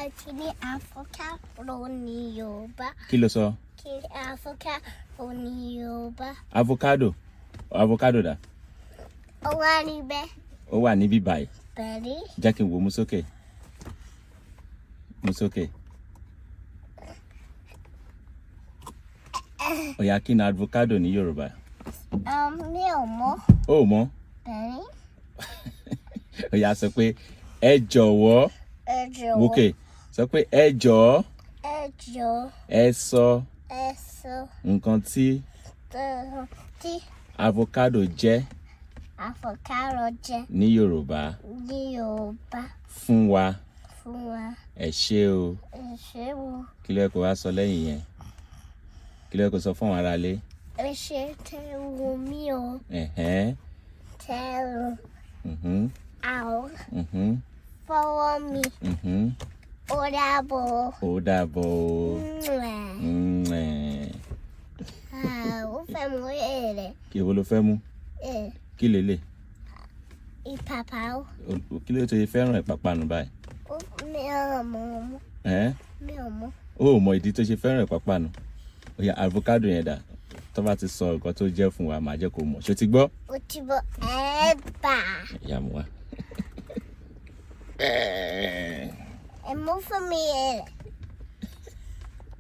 kí ni avocado ní Yoruba? Kí ló sọ? Kí ni avocado ní Yoruba? Avocado dà. Ó wà níbẹ̀. Ó wà níbí báyìí. Bẹ́ẹ̀ni. Jẹ́ kí n wò mú sókè. Mú sókè. Ó yá, kí ni avocado ní Yorùbá? Mi ò mọ̀. Ó mọ̀? Bẹ́ẹ̀ni. Ó yá, sọ pé ẹ jọ̀wọ́. Ẹ jọ̀wọ́. Wókè. Sọ pé ẹ jọ̀ọ́. Ẹ jọ̀ọ́. Ẹ sọ. Ẹ sọ. Nǹkan tí Tí avocado jẹ́ avocado jẹ́ ní Yorùbá. ní Yoruba. Fún wa. Fún wa. Ẹ ṣé o. Ẹ ṣé o. Kí ló yẹ kó wá sọ lẹ́yìn yẹn? Kí ló yẹ kó sọ fún àwọn aráalé? Ẹ ṣé tẹ́ wò mí o. Ẹ̀hẹ́n. Tẹ́ wò. Àwọn. Fọwọ́ mi. Ó dàbọ̀. Ó dàbọ̀ o. Ó fẹ́ mú èrè. Kí wo ló fẹ́ mú? Kí lélẹ̀? Ìpàpà o. Kí ló tó yẹ fẹ́ràn ìpápánu báyìí? Mi ò mọ̀. Mi ò mọ̀. Ó mọ ìdí tó ṣe fẹ́ràn ìpápánu. Ó yá, avocado yẹn dà. Tó bá ti sọ nǹkan tó jẹ́ fún wa, màá jẹ́ kó mọ̀. Ṣó ti gbọ́? Ó ti bọ̀ ẹ̀bà. Ìyá mu wá. Ẹ mú fún mi èrè.